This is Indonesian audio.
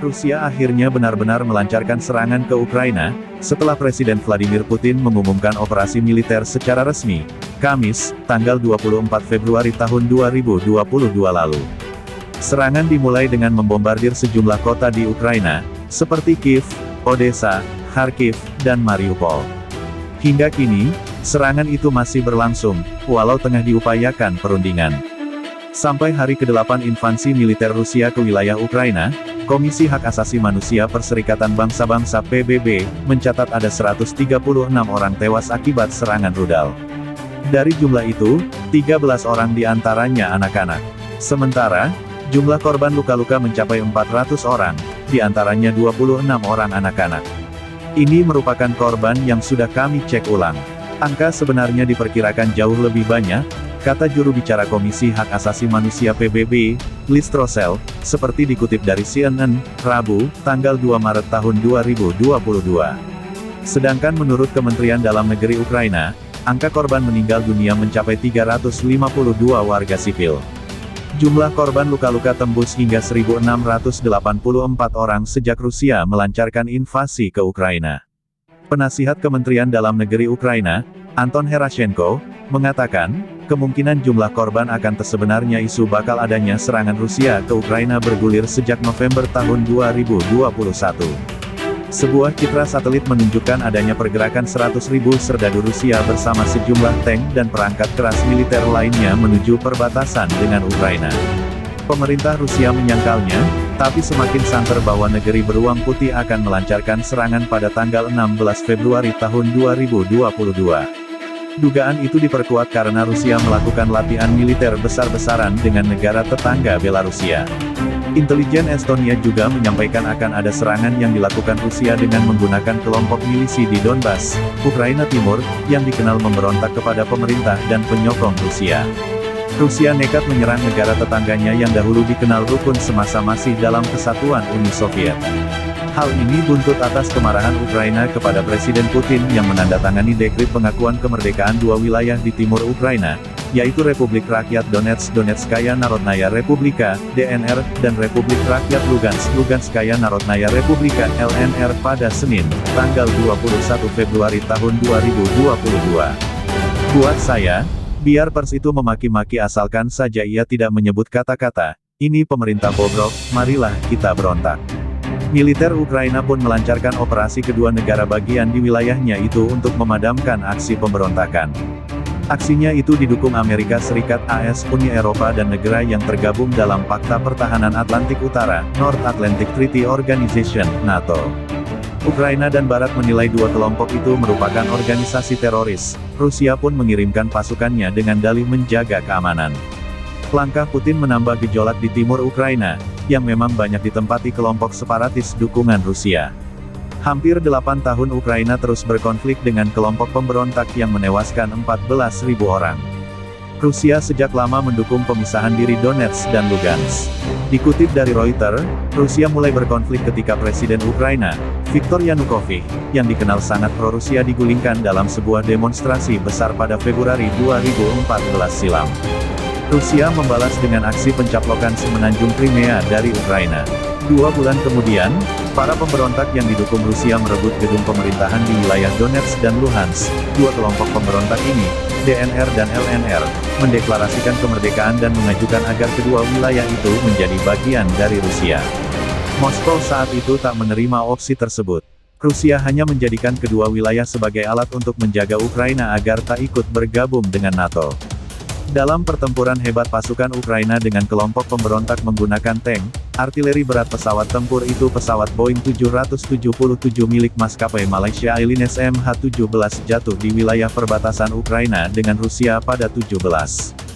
Rusia akhirnya benar-benar melancarkan serangan ke Ukraina, setelah Presiden Vladimir Putin mengumumkan operasi militer secara resmi, Kamis, tanggal 24 Februari tahun 2022 lalu. Serangan dimulai dengan membombardir sejumlah kota di Ukraina, seperti Kiev, Odessa, Kharkiv, dan Mariupol. Hingga kini, serangan itu masih berlangsung, walau tengah diupayakan perundingan. Sampai hari ke-8 invasi militer Rusia ke wilayah Ukraina, Komisi Hak Asasi Manusia Perserikatan Bangsa-Bangsa PBB, mencatat ada 136 orang tewas akibat serangan rudal. Dari jumlah itu, 13 orang diantaranya anak-anak. Sementara, jumlah korban luka-luka mencapai 400 orang, diantaranya 26 orang anak-anak. Ini merupakan korban yang sudah kami cek ulang. Angka sebenarnya diperkirakan jauh lebih banyak, kata juru bicara Komisi Hak Asasi Manusia PBB, Liz Throssell, seperti dikutip dari CNN, Rabu, tanggal 2 Maret tahun 2022. Sedangkan menurut Kementerian Dalam Negeri Ukraina, angka korban meninggal dunia mencapai 352 warga sipil. Jumlah korban luka-luka tembus hingga 1.684 orang sejak Rusia melancarkan invasi ke Ukraina. Penasihat Kementerian Dalam Negeri Ukraina, Anton Herashenko, mengatakan, kemungkinan jumlah korban akan sebenarnya isu bakal adanya serangan Rusia ke Ukraina bergulir sejak November tahun 2021. Sebuah citra satelit menunjukkan adanya pergerakan 100.000 serdadu Rusia bersama sejumlah tank dan perangkat keras militer lainnya menuju perbatasan dengan Ukraina. Pemerintah Rusia menyangkalnya, tapi semakin santer bahwa negeri beruang putih akan melancarkan serangan pada tanggal 16 Februari tahun 2022. Dugaan itu diperkuat karena Rusia melakukan latihan militer besar-besaran dengan negara tetangga Belarusia. Intelijen Estonia juga menyampaikan akan ada serangan yang dilakukan Rusia dengan menggunakan kelompok milisi di Donbas, Ukraina Timur, yang dikenal memberontak kepada pemerintah dan penyokong Rusia. Rusia nekat menyerang negara tetangganya yang dahulu dikenal rukun semasa masih dalam kesatuan Uni Soviet. Hal ini buntut atas kemarahan Ukraina kepada Presiden Putin yang menandatangani dekrit pengakuan kemerdekaan dua wilayah di timur Ukraina, yaitu Republik Rakyat Donetsk Donetskaya Narodnaya Republika, DNR, dan Republik Rakyat Lugansk Luganskaya Narodnaya Republika, LNR pada Senin, tanggal 21 Februari tahun 2022. Buat saya, biar pers itu memaki-maki asalkan saja ia tidak menyebut kata-kata, ini pemerintah bobrok, marilah kita berontak. Militer Ukraina pun melancarkan operasi kedua negara bagian di wilayahnya itu untuk memadamkan aksi pemberontakan. Aksinya itu didukung Amerika Serikat, AS, Uni Eropa dan negara yang tergabung dalam Pakta Pertahanan Atlantik Utara, North Atlantic Treaty Organization, NATO. Ukraina dan Barat menilai dua kelompok itu merupakan organisasi teroris. Rusia pun mengirimkan pasukannya dengan dalih menjaga keamanan. Langkah Putin menambah gejolak di timur Ukraina, yang memang banyak ditempati kelompok separatis dukungan Rusia. Hampir 8 tahun Ukraina terus berkonflik dengan kelompok pemberontak yang menewaskan 14.000 orang. Rusia sejak lama mendukung pemisahan diri Donetsk dan Lugansk. Dikutip dari Reuters, Rusia mulai berkonflik ketika Presiden Ukraina, Viktor Yanukovych, yang dikenal sangat pro-Rusia digulingkan dalam sebuah demonstrasi besar pada Februari 2014 silam. Rusia membalas dengan aksi pencaplokan semenanjung Crimea dari Ukraina. 2 bulan kemudian, para pemberontak yang didukung Rusia merebut gedung pemerintahan di wilayah Donetsk dan Luhansk. Dua kelompok pemberontak ini, DNR dan LNR, mendeklarasikan kemerdekaan dan mengajukan agar kedua wilayah itu menjadi bagian dari Rusia. Moskow saat itu tak menerima opsi tersebut. Rusia hanya menjadikan kedua wilayah sebagai alat untuk menjaga Ukraina agar tak ikut bergabung dengan NATO. Dalam pertempuran hebat pasukan Ukraina dengan kelompok pemberontak menggunakan tank, artileri berat pesawat tempur itu pesawat Boeing 777 milik maskapai Malaysia Airlines MH17 jatuh di wilayah perbatasan Ukraina dengan Rusia pada 17